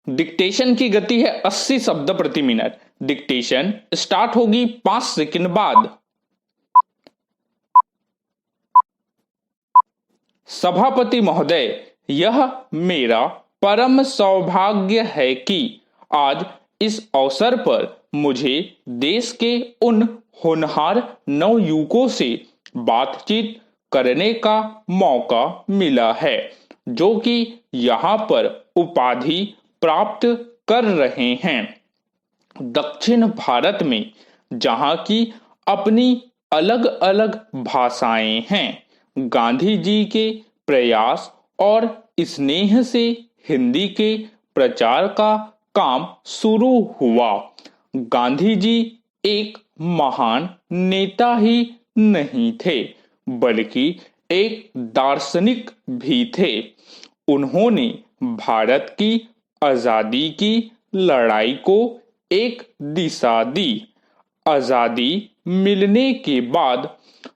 Dictation की गति है 80 शब्द प्रति मिनट। डिक्टेशन स्टार्ट होगी 5 सेकंड बाद। सभापति महोदय, यह मेरा परम सौभाग्य है कि आज इस अवसर पर मुझे देश के उन होनहार नवयुवकों से बातचीत करने का मौका मिला है जो कि यहाँ पर उपाधि प्राप्त कर रहे हैं। दक्षिण भारत में जहाँ की अपनी अलग अलग भाषाएं हैं, गांधी जी के प्रयास और स्नेह से हिंदी के प्रचार का काम शुरू हुआ। गांधी जी एक महान नेता ही नहीं थे बल्कि एक दार्शनिक भी थे। उन्होंने भारत की आजादी की लड़ाई को एक दिशा दी। आजादी मिलने के बाद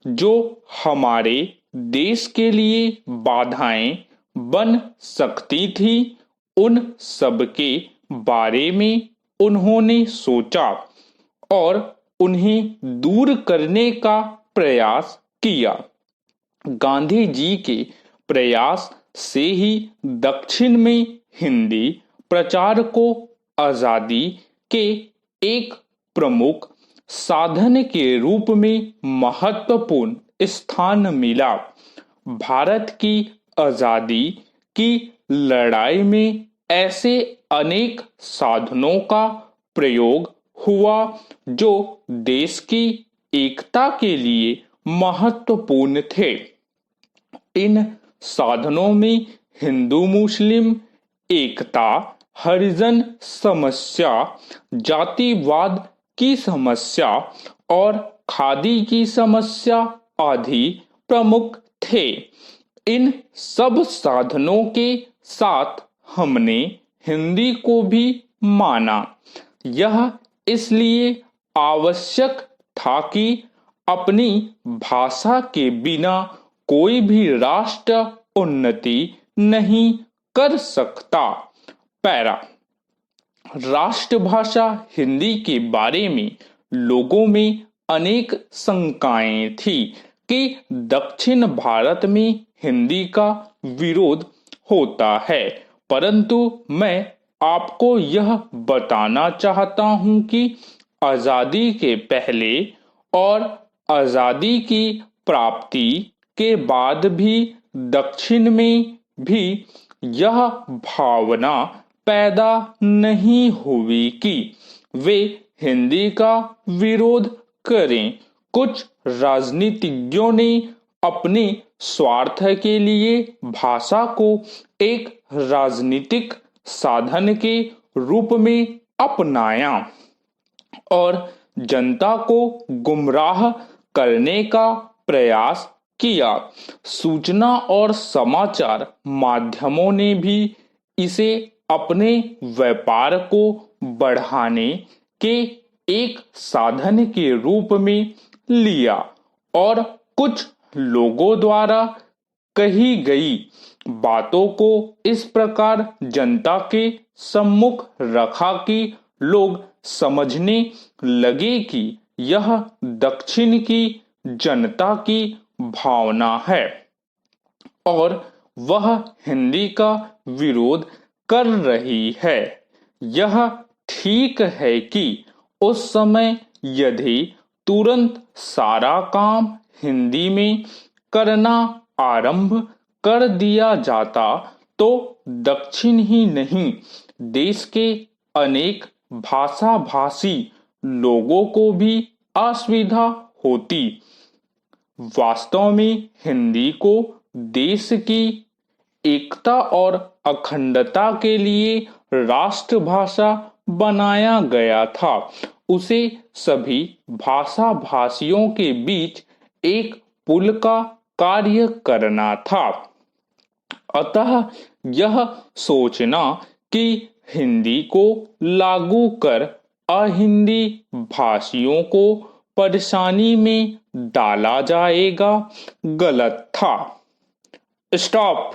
जो हमारे देश के लिए बाधाएं बन सकती थी, उन सब के बारे में उन्होंने सोचा और उन्हें दूर करने का प्रयास किया। गांधी जी के प्रयास से ही दक्षिण में हिंदी प्रचार को आजादी के एक प्रमुख साधन के रूप में महत्वपूर्ण स्थान मिला। भारत की आजादी की लड़ाई में ऐसे अनेक साधनों का प्रयोग हुआ जो देश की एकता के लिए महत्वपूर्ण थे। इन साधनों में हिंदू मुस्लिम एकता, हरिजन समस्या, जातिवाद की समस्या और खादी की समस्या आदि प्रमुख थे। इन सब साधनों के साथ हमने हिंदी को भी माना। यह इसलिए आवश्यक था कि अपनी भाषा के बिना कोई भी राष्ट्र उन्नति नहीं कर सकता। पैरा। राष्ट्रभाषा हिंदी के बारे में लोगों में अनेक शंकाएं थी कि दक्षिण भारत में हिंदी का विरोध होता है, परंतु मैं आपको यह बताना चाहता हूं कि आजादी के पहले और आजादी की प्राप्ति के बाद भी दक्षिण में भी यह भावना पैदा नहीं हुई कि वे हिंदी का विरोध करें। कुछ राजनीतिज्ञों ने अपने स्वार्थ के लिए भाषा को एक राजनीतिक साधन के रूप में अपनाया और जनता को गुमराह करने का प्रयास किया। सूचना और समाचार माध्यमों ने भी इसे अपने व्यापार को बढ़ाने के एक साधन के रूप में लिया और कुछ लोगों द्वारा कही गई बातों को इस प्रकार जनता के सम्मुख रखा कि लोग समझने लगे कि यह दक्षिण की जनता की भावना है और वह हिंदी का विरोध कर रही है। यह ठीक है कि उस समय यदि तुरंत सारा काम हिंदी में करना आरंभ कर दिया जाता तो दक्षिण ही नहीं, देश के अनेक भाषा भाषी लोगों को भी असुविधा होती। वास्तव में हिंदी को देश की एकता और अखंडता के लिए राष्ट्रभाषा बनाया गया था। उसे सभी भाषा भाषियों के बीच एक पुल का कार्य करना था। अतः यह सोचना कि हिंदी को लागू कर अहिंदी भाषियों को परेशानी में डाला जाएगा, गलत था। स्टॉप।